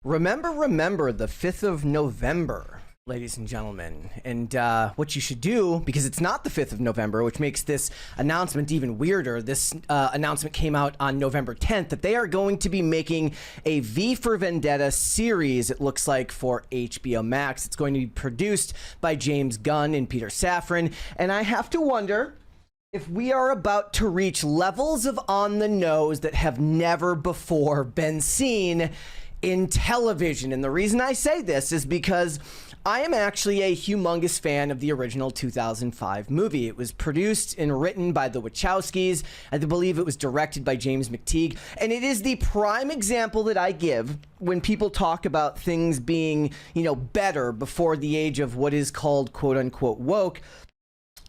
Remember the 5th of November, ladies and gentlemen. And what you should do, because it's not the 5th of November, which makes this announcement even weirder. This announcement came out on November 10th that they are going to be making a V for Vendetta series, it looks like, for HBO Max. It's going to be produced by James Gunn and Peter Safran. And I have to wonder if we are about to reach levels of on the nose that have never before been seen in television. And the reason I say this is because I am actually a humongous fan of the original 2005 movie. It was produced and written by the Wachowskis. I believe it was directed by James McTeague. And it is the prime example that I give when people talk about things being, better before the age of what is called quote unquote woke,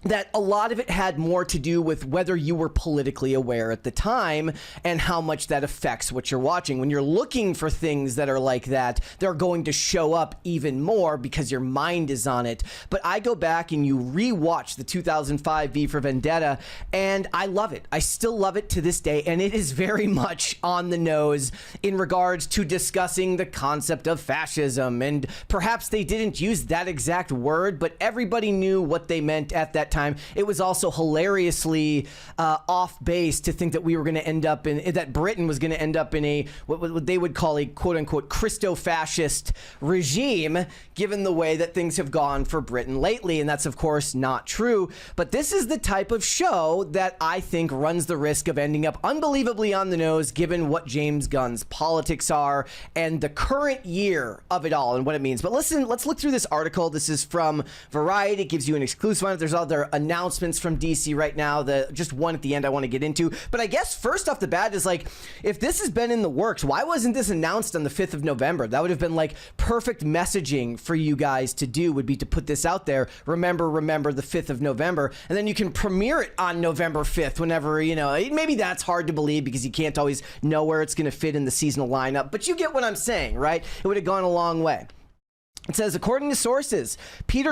that a lot of it had more to do with whether you were politically aware at the time and how much that affects what you're watching. When you're looking for things that are like that, they're going to show up even more because your mind is on it. But I go back and you rewatch the 2005 V for Vendetta, and I love it. I still love it to this day, and it is very much on the nose in regards to discussing the concept of fascism. And perhaps they didn't use that exact word, but everybody knew what they meant at that time. It was also hilariously off base to think that we were going to end up in, that Britain was going to end up in a, what they would call a quote unquote Christo-fascist regime, given the way that things have gone for Britain lately. And that's of course not true. But this is the type of show that I think runs the risk of ending up unbelievably on the nose, given what James Gunn's politics are and the current year of it all and what it means. But listen, let's look through this article. This is from Variety. It gives you an exclusive on it. There's other announcements from DC right now, just one at the end I want to get into. But I guess first off the bat is like, if this has been in the works, why wasn't this announced on the 5th of November? That would have been like perfect messaging for you guys to do, would be to put this out there. Remember the 5th of November, and then you can premiere it on November 5th whenever, maybe that's hard to believe because you can't always know where it's going to fit in the seasonal lineup, but you get what I'm saying, right? It would have gone a long way. It says, according to sources, Pete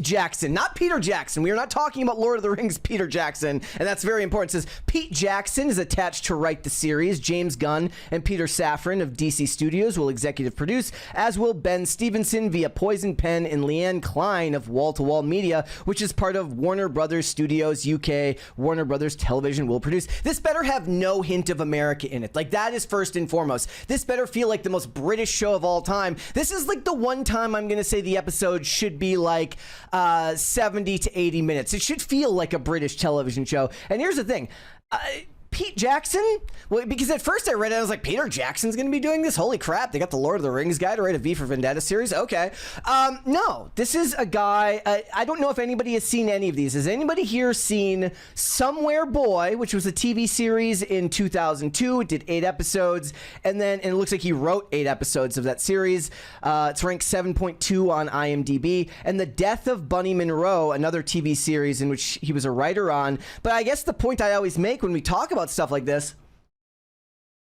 Jackson, not Peter Jackson. We are not talking about Lord of the Rings Peter Jackson, and that's very important. It says, Pete Jackson is attached to write the series. James Gunn and Peter Safran of DC Studios will executive produce, as will Ben Stevenson via Poison Pen and Leanne Klein of Wall to Wall Media, which is part of Warner Brothers Studios UK. Warner Brothers Television will produce. This better have no hint of America in it. Like, that is first and foremost. This better feel like the most British show of all time. This is like the one time I'm going to say the episode should be like 70 to 80 minutes. It should feel like a British television show. And here's the thing. Pete Jackson? Well, because at first I read it, I was like, Peter Jackson's going to be doing this? Holy crap, they got the Lord of the Rings guy to write a V for Vendetta series? Okay. No, this is a guy, I don't know if anybody has seen any of these. Has anybody here seen Somewhere Boy, which was a TV series in 2002? It did 8 episodes, and it looks like he wrote 8 episodes of that series. It's ranked 7.2 on IMDb. And The Death of Bunny Monroe, another TV series in which he was a writer on. But I guess the point I always make when we talk about stuff like this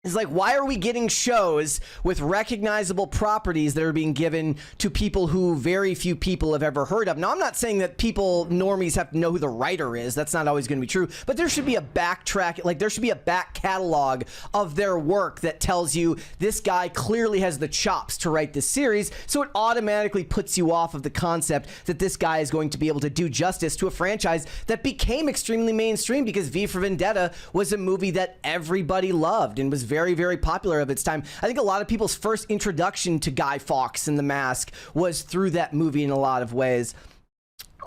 is like, why are we getting shows with recognizable properties that are being given to people who very few people have ever heard of? Now, I'm not saying that normies have to know who the writer is. That's not always going to be true. But there should be a backtrack, like there should be a back catalog of their work that tells you this guy clearly has the chops to write this series. So it automatically puts you off of the concept that this guy is going to be able to do justice to a franchise that became extremely mainstream, because V for Vendetta was a movie that everybody loved and was very, very popular of its time. I think a lot of people's first introduction to Guy Fawkes and The Mask was through that movie in a lot of ways.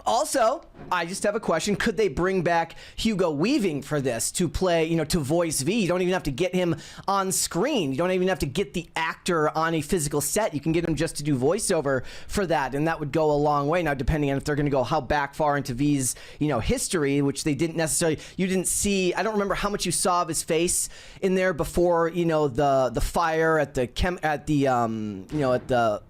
Also, I just have a question. Could they bring back Hugo Weaving for this to play, to voice V? You don't even have to get him on screen. You don't even have to get the actor on a physical set. You can get him just to do voiceover for that, and that would go a long way. Now, depending on if they're going to go how back far into V's, history, which they didn't necessarily, you didn't see, I don't remember how much you saw of his face in there before, the fire at the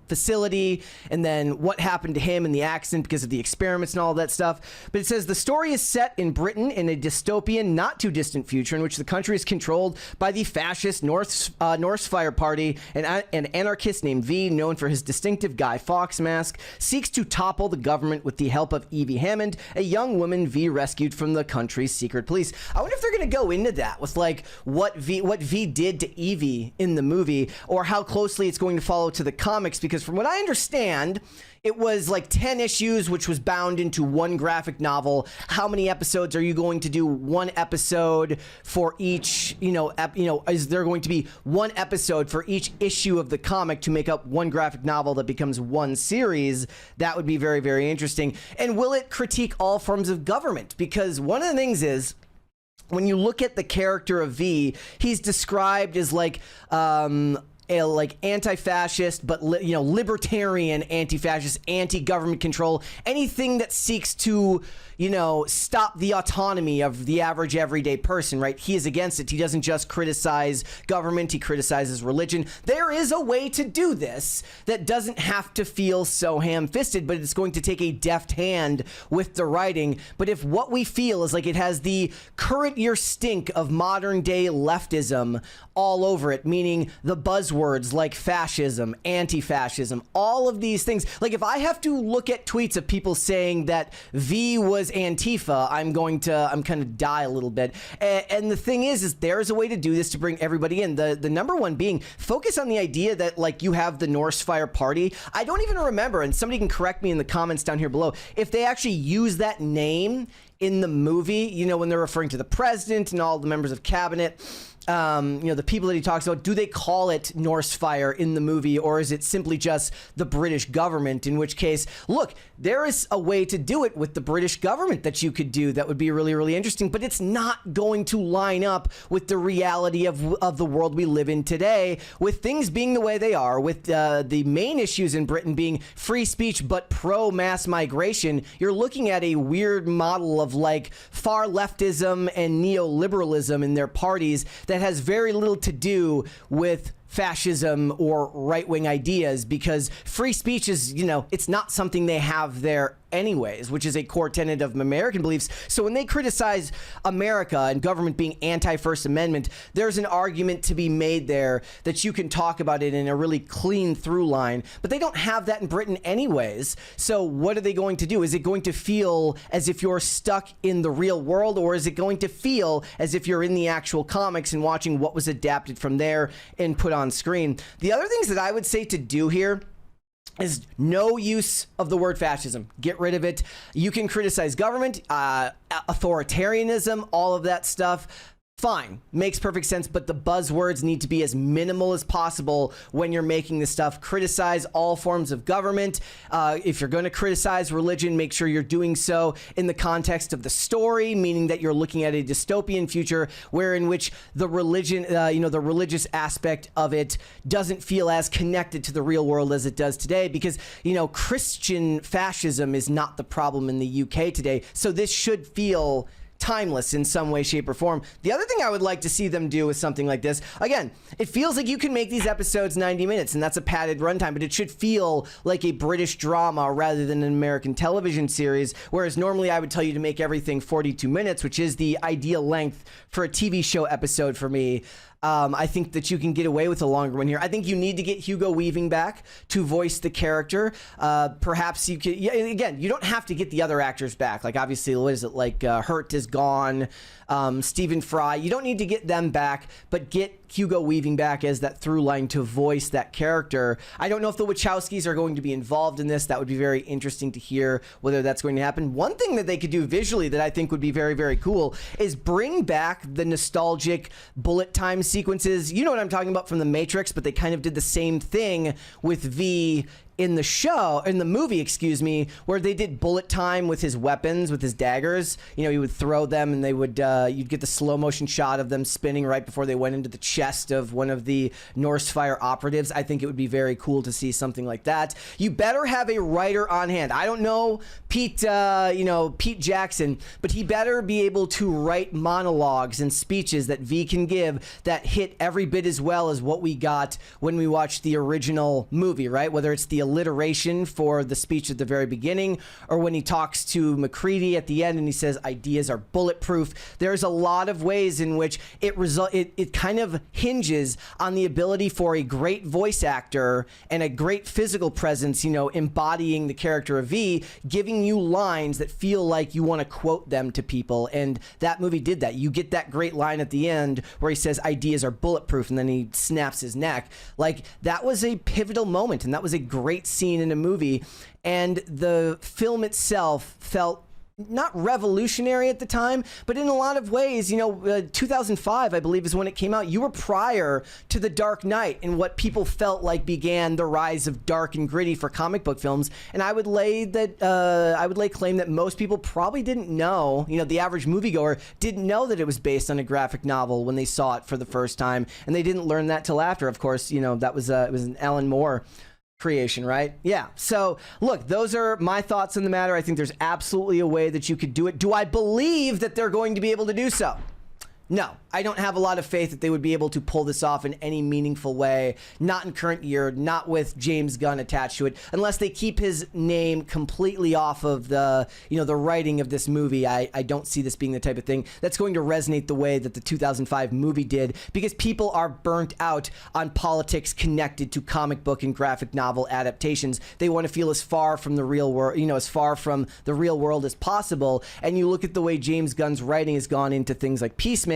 facility, and then what happened to him in the accident because of the experiments and all that stuff. But it says the story is set in Britain in a dystopian, not too distant future in which the country is controlled by the fascist Norse Fire Party. An anarchist named V, known for his distinctive Guy Fawkes mask, seeks to topple the government with the help of Evie Hammond, a young woman V rescued from the country's secret police. I wonder if they're going to go into that with like what V did to Evie in the movie, or how closely it's going to follow to the comics, because from what I understand, it was like 10 issues, which was bound into one graphic novel. How many episodes are you going to do? One episode for each, is there going to be one episode for each issue of the comic to make up one graphic novel that becomes one series? That would be very, very interesting. And will it critique all forms of government? Because one of the things is, when you look at the character of V, he's described as like anti-fascist, but libertarian anti-fascist, anti-government control, anything that seeks to stop the autonomy of the average everyday person, right? He is against it. He doesn't just criticize government, he criticizes religion. There is a way to do this that doesn't have to feel so ham-fisted, but it's going to take a deft hand with the writing. But if what we feel is like it has the current year stink of modern day leftism all over it, meaning the buzzwords like fascism, anti-fascism, all of these things. Like if I have to look at tweets of people saying that V was Antifa, I'm kind of die a little bit. And the thing is there's a way to do this to bring everybody in. The number one being focus on the idea that like you have the Norse Fire Party. I don't even remember, and somebody can correct me in the comments down here below, if they actually use that name in the movie, when they're referring to the president and all the members of cabinet. The people that he talks about, do they call it Norse Fire in the movie, or is it simply just the British government? In which case, look, there is a way to do it with the British government that you could do that would be really, really interesting, but it's not going to line up with the reality of the world we live in today, with things being the way they are, with the main issues in Britain being free speech but pro-mass migration. You're looking at a weird model of like far leftism and neoliberalism in their parties that has very little to do with fascism or right-wing ideas, because free speech is, it's not something they have there anyways, which is a core tenet of American beliefs. So when they criticize America and government being anti-First Amendment, there's an argument to be made there that you can talk about it in a really clean through line, but they don't have that in Britain anyways. So what are they going to do? Is it going to feel as if you're stuck in the real world, or is it going to feel as if you're in the actual comics and watching what was adapted from there and put on screen? The other things that I would say to do here is no use of the word fascism. Get rid of it. You can criticize government, authoritarianism, all of that stuff. Fine, makes perfect sense, but the buzzwords need to be as minimal as possible when you're making this stuff. Criticize all forms of government. If you're going to criticize religion, make sure you're doing so in the context of the story, meaning that you're looking at a dystopian future in which the religion, the religious aspect of it doesn't feel as connected to the real world as it does today, because, Christian fascism is not the problem in the UK today. So this should feel timeless in some way, shape, or form. The other thing I would like to see them do with something like this, again, it feels like you can make these episodes 90 minutes, and that's a padded runtime, but it should feel like a British drama rather than an American television series, whereas normally I would tell you to make everything 42 minutes, which is the ideal length for a TV show episode for me. I think that you can get away with a longer one here. I think you need to get Hugo Weaving back to voice the character. Perhaps you could, again, you don't have to get the other actors back. Like, obviously, what is it, like Hurt is gone, Stephen Fry. You don't need to get them back, but get Hugo Weaving back as that through line to voice that character. I don't know if the Wachowskis are going to be involved in this. That would be very interesting to hear whether that's going to happen. One thing that they could do visually that I think would be very, very cool is bring back the nostalgic bullet time sequences. You know what I'm talking about from The Matrix, but they kind of did the same thing with V in the movie, excuse me, where they did bullet time with his weapons, with his daggers. You know, he would throw them and they would, you'd get the slow motion shot of them spinning right before they went into the chest of one of the Norse Fire operatives. I think it would be very cool to see something like that. You better have a writer on hand. I don't know Pete Jackson, but he better be able to write monologues and speeches that V can give that hit every bit as well as what we got when we watched the original movie, right? Whether it's the alliteration for the speech at the very beginning or when he talks to McCready at the end and he says ideas are bulletproof. There's a lot of ways in which it kind of hinges on the ability for a great voice actor and a great physical presence, you know, embodying the character of V, giving you lines that feel like you want to quote them to people. And that movie did that. You get that great line at the end where he says ideas are bulletproof and then he snaps his neck. Like, that was a pivotal moment and that was a great scene in a movie. And the film itself felt not revolutionary at the time, but in a lot of ways, you know, 2005, I believe, is when it came out. You were prior to The Dark Knight and what people felt like began the rise of dark and gritty for comic book films. And I would lay claim that most people probably didn't know, you know, the average moviegoer didn't know that it was based on a graphic novel when they saw it for the first time. And they didn't learn that till after. Of course, you know, that was it was an Alan Moore creation, right? Yeah. So look, those are my thoughts on the matter. I think there's absolutely a way that you could do it. Do I believe that they're going to be able to do so? No, I don't have a lot of faith that they would be able to pull this off in any meaningful way. Not in current year, not with James Gunn attached to it, unless they keep his name completely off of the, you know, the writing of this movie. I don't see this being the type of thing that's going to resonate the way that the 2005 movie did, because people are burnt out on politics connected to comic book and graphic novel adaptations. They want to feel as far from the real world, you know, as far from the real world as possible. And you look at the way James Gunn's writing has gone into things like Peacemaker,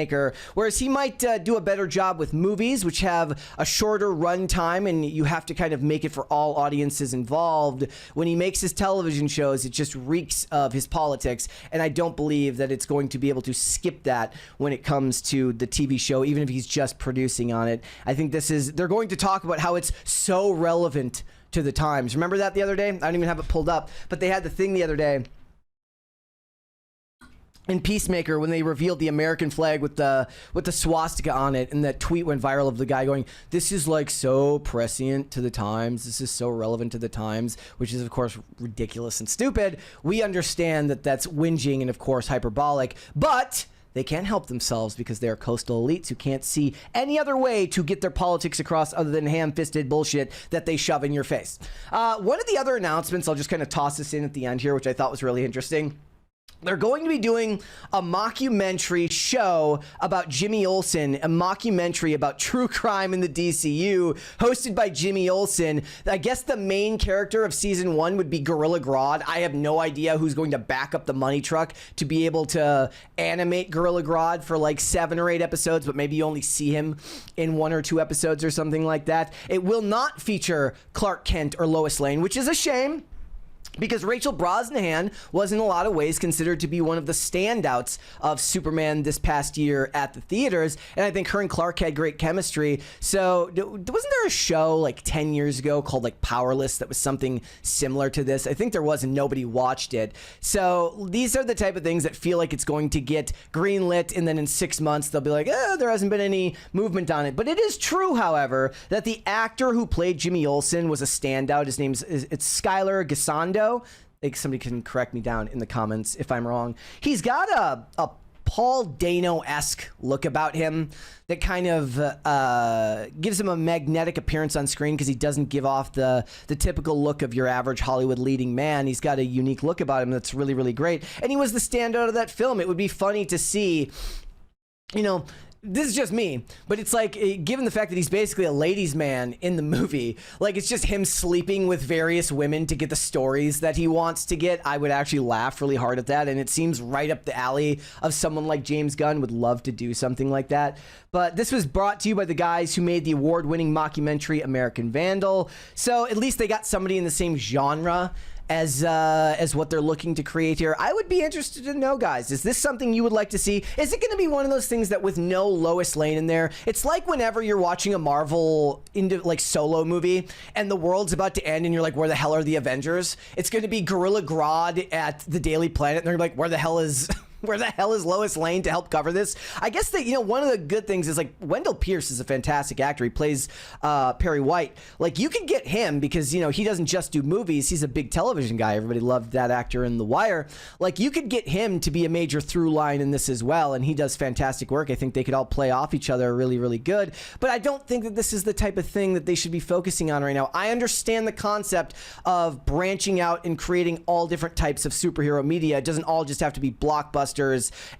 whereas he might do a better job with movies, which have a shorter run time and you have to kind of make it for all audiences involved. When he makes his television shows, it just reeks of his politics, and I don't believe that it's going to be able to skip that when it comes to the TV show, even if he's just producing on it. I think they're going to talk about how it's so relevant to the times. Remember that the other day? I don't even have it pulled up, but they had the thing the other day in Peacemaker when they revealed the American flag with the swastika on it, and that tweet went viral of the guy going, "This is like so prescient to the times. This is so relevant to the times," which is of course ridiculous and stupid. We understand that that's whinging and of course hyperbolic, but they can't help themselves because they're coastal elites who can't see any other way to get their politics across other than ham-fisted bullshit that they shove in your face. One of the other announcements, I'll just kind of toss this in at the end here, which I thought was really interesting. They're going to be doing a mockumentary show about Jimmy Olsen, a mockumentary about true crime in the DCU, hosted by Jimmy Olsen. I guess the main character of season 1 would be Gorilla Grodd. I have no idea who's going to back up the money truck to be able to animate Gorilla Grodd for like 7 or 8 episodes, but maybe you only see him in 1 or 2 episodes or something like that. It will not feature Clark Kent or Lois Lane, which is a shame, because Rachel Brosnahan was in a lot of ways considered to be one of the standouts of Superman this past year at the theaters, and I think her and Clark had great chemistry. So wasn't there a show like 10 years ago called like Powerless that was something similar to this? I think there was, and nobody watched it. So these are the type of things that feel like it's going to get greenlit, and then in 6 months they'll be like, there hasn't been any movement on it. But it is true, however, that the actor who played Jimmy Olsen was a standout. His name's Skylar Gisondo. Like, somebody can correct me down in the comments if I'm wrong. He's got a Paul Dano-esque look about him that kind of gives him a magnetic appearance on screen, because he doesn't give off the typical look of your average Hollywood leading man. He's got a unique look about him that's really, really great. And he was the standout of that film. It would be funny to see, you know, this is just me, but it's like, given the fact that he's basically a ladies' man in the movie, like it's just him sleeping with various women to get the stories that he wants to get, I would actually laugh really hard at that. And it seems right up the alley of someone like James Gunn would love to do something like that. But this was brought to you by the guys who made the award-winning mockumentary American Vandal. So at least they got somebody in the same genre as what they're looking to create here. I would be interested to know, guys, is this something you would like to see? Is it going to be one of those things that with no Lois Lane in there, it's like whenever you're watching a Marvel solo movie and the world's about to end and you're like, where the hell are the Avengers? It's going to be Gorilla Grodd at the Daily Planet and they're like, where the hell is Lois Lane to help cover this? I guess that, one of the good things is like Wendell Pierce is a fantastic actor. He plays Perry White. Like, you can get him because, he doesn't just do movies. He's a big television guy. Everybody loved that actor in The Wire. Like, you could get him to be a major through line in this as well. And he does fantastic work. I think they could all play off each other really, really good. But I don't think that this is the type of thing that they should be focusing on right now. I understand the concept of branching out and creating all different types of superhero media. It doesn't all just have to be blockbusters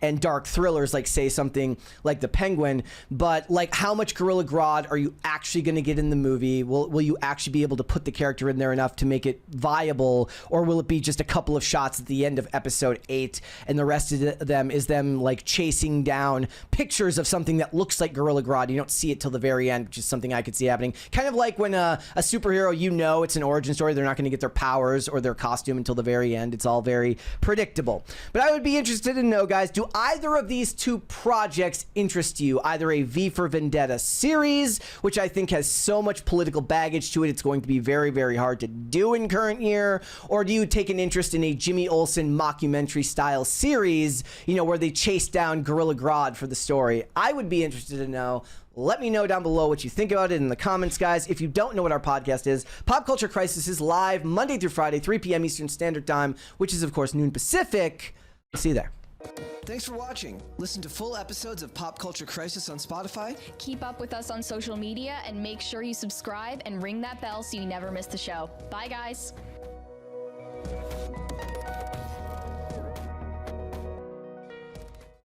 and dark thrillers, like say something like The Penguin, but like how much Gorilla Grodd are you actually going to get in the movie? Will you actually be able to put the character in there enough to make it viable, or will it be just a couple of shots at the end of episode 8 and the rest of them is them like chasing down pictures of something that looks like Gorilla Grodd? You don't see it till the very end, which is something I could see happening. Kind of like when a superhero, it's an origin story, they're not going to get their powers or their costume until the very end. It's all very predictable. But I would be interested to know, guys, do either of these two projects interest you? Either a V for Vendetta series, which I think has so much political baggage to it, it's going to be very, very hard to do in current year, or do you take an interest in a Jimmy Olsen mockumentary style series, where they chase down Gorilla Grodd for the story? I would be interested to know. Let me know down below what you think about it in the comments, guys. If you don't know what our podcast is, Pop Culture Crisis is live Monday through Friday, 3 p.m. Eastern Standard Time, which is, of course, noon Pacific. See you there. Thanks for watching. Listen to full episodes of Pop Culture Crisis on Spotify. Keep up with us on social media and make sure you subscribe and ring that bell so you never miss the show. Bye, guys.